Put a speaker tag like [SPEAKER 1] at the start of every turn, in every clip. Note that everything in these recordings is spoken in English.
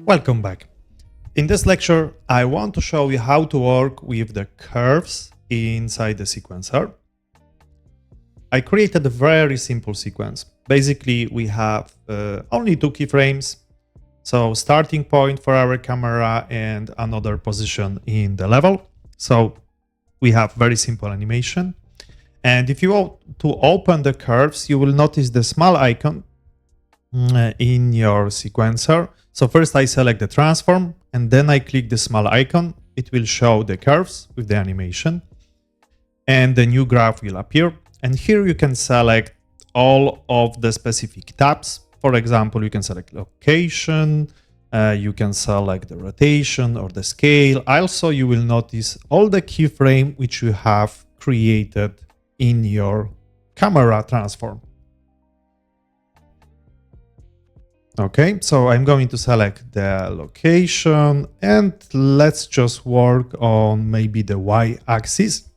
[SPEAKER 1] Welcome back. In this lecture, I want to show you how to work with the curves inside the sequencer. I created a very simple sequence. Basically, we have only two keyframes. So starting point for our camera and another position in the level. So we have very simple animation. And if you want to open the curves, you will notice the small icon in your sequencer. So first I select the transform and then I click the small icon. It will show the curves with the animation and the new graph will appear. And here you can select all of the specific tabs. For example, you can select location, you can select the rotation or the scale. Also, you will notice all the keyframe which you have created in your camera transform. Okay, so I'm going to select the location and let's just work on maybe the y-axis.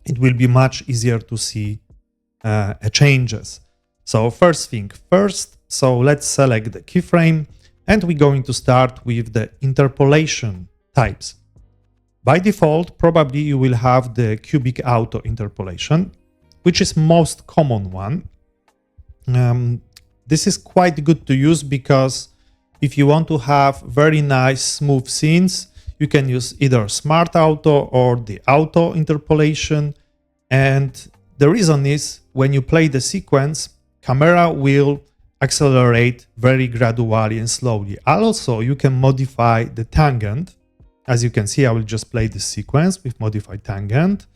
[SPEAKER 1] It will be much easier to see changes. So first thing first, so let's select the keyframe and we're going to start with the interpolation types. By default, probably you will have the cubic auto interpolation, which is most common one. This is quite good to use because if you want to have very nice smooth scenes, you can use either Smart Auto or the Auto interpolation. And the reason is when you play the sequence, camera will accelerate very gradually and slowly. Also, you can modify the tangent. As you can see, I will just play the sequence with modified tangent.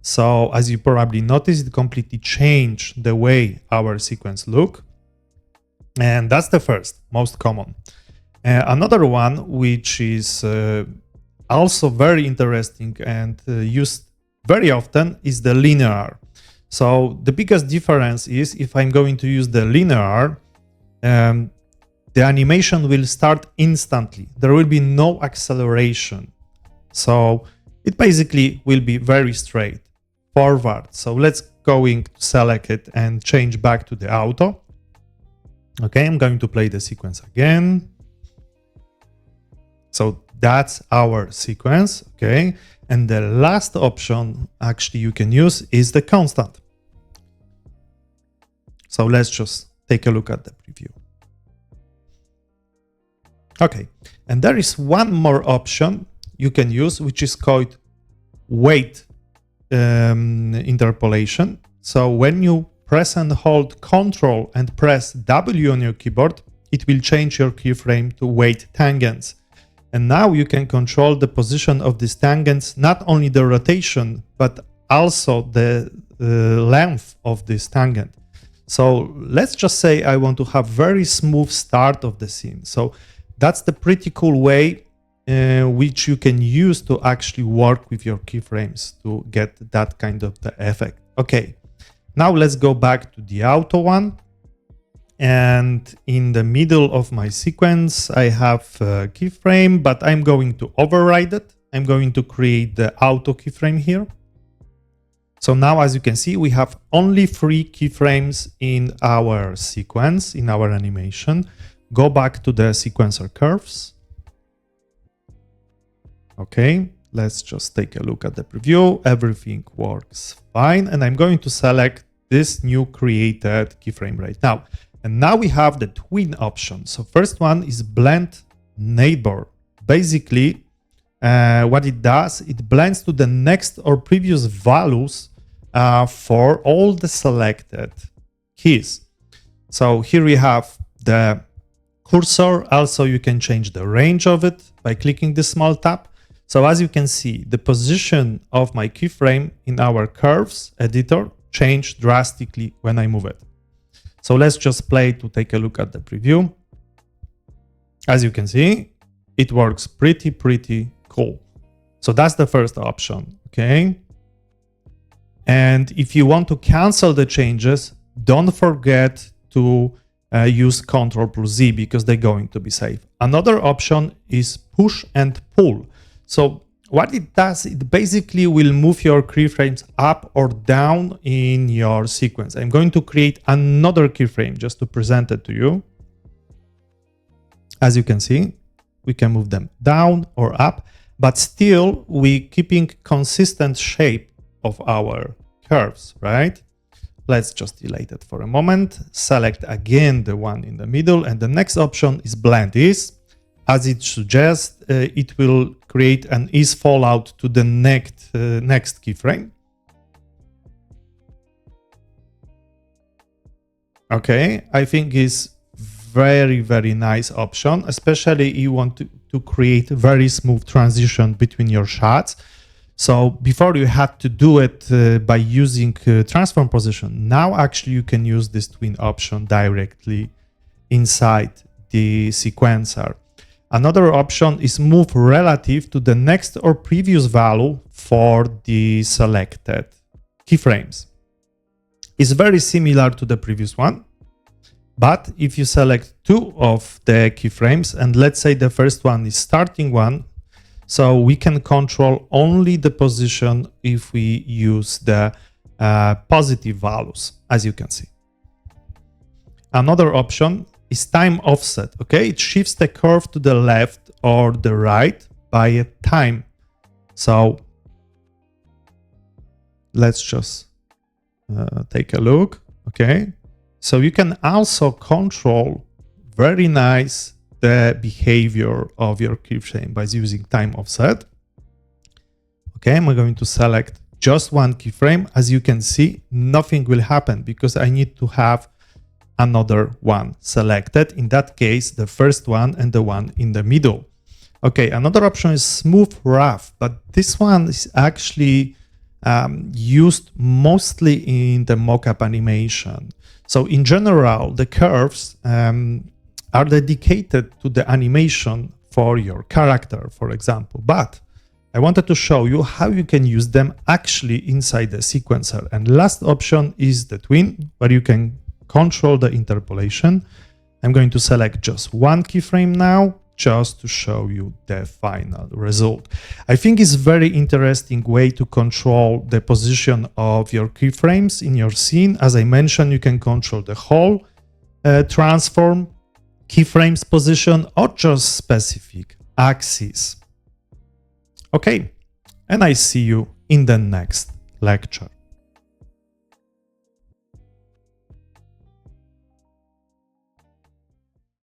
[SPEAKER 1] So as you probably noticed, it completely changed the way our sequence look. And that's the first, most common. Another one, which is also very interesting and used very often, is the linear. So the biggest difference is if I'm going to use the linear, the animation will start instantly. There will be no acceleration. So it basically will be very straight forward. So let's going to select it and change back to the auto. Okay, I'm going to play the sequence again. So that's our sequence, okay? And the last option actually you can use is the constant. So let's just take a look at the preview. Okay, and there is one more option you can use, which is called weight interpolation. So when you press and hold Ctrl and press W on your keyboard, it will change your keyframe to weight tangents. And now you can control the position of these tangents, not only the rotation, but also the length of this tangent. So let's just say I want to have very smooth start of the scene. So that's the pretty cool way which you can use to actually work with your keyframes to get that kind of the effect. Okay. Now let's go back to the auto one. And in the middle of my sequence, I have a keyframe, but I'm going to override it. I'm going to create the auto keyframe here. So now, as you can see, we have only 3 keyframes in our sequence, in our animation. Go back to the sequencer curves. Okay. Let's just take a look at the preview. Everything works fine. And I'm going to select this new created keyframe right now. And now we have the tween option. So first one is blend neighbor. Basically, what it does, it blends to the next or previous values for all the selected keys. So here we have the cursor. Also, you can change the range of it by clicking this small tab. So as you can see, the position of my keyframe in our curves editor changed drastically when I move it. So let's just play to take a look at the preview. As you can see, it works pretty cool. So that's the first option, okay? And if you want to cancel the changes, don't forget to use Ctrl+Z because they're going to be saved. Another option is push and pull. So what it does, it basically will move your keyframes up or down in your sequence. I'm going to create another keyframe just to present it to you. As you can see, we can move them down or up, but still we keeping consistent shape of our curves, right? Let's just delete it for a moment. Select again the one in the middle, and the next option is blend ease. As it suggests, it will create an ease fallout to the next keyframe. Okay, I think is very, very nice option, especially you want to create a very smooth transition between your shots. So before you had to do it by using transform position. Now actually you can use this tween option directly inside the sequencer. Another option is move relative to the next or previous value for the selected keyframes. It's very similar to the previous one, but if you select two of the keyframes, and let's say the first one is starting one, so we can control only the position if we use the positive values, as you can see. Another option is time offset. Okay, it shifts the curve to the left or the right by a time. So let's just take a look. Okay, so you can also control very nice the behavior of your keyframe by using time offset. Okay, I'm going to select just one keyframe. As you can see, nothing will happen because I need to have another one selected. In that case, the first one and the one in the middle. Okay, another option is smooth rough, but this one is actually used mostly in the mockup animation. So in general, the curves are dedicated to the animation for your character, for example. But I wanted to show you how you can use them actually inside the sequencer. And last option is the tween, where you can control the interpolation. I'm going to select just one keyframe now, just to show you the final result. I think it's a very interesting way to control the position of your keyframes in your scene. As I mentioned, you can control the whole transform, keyframes position, or just specific axis. Okay, and I see you in the next lecture.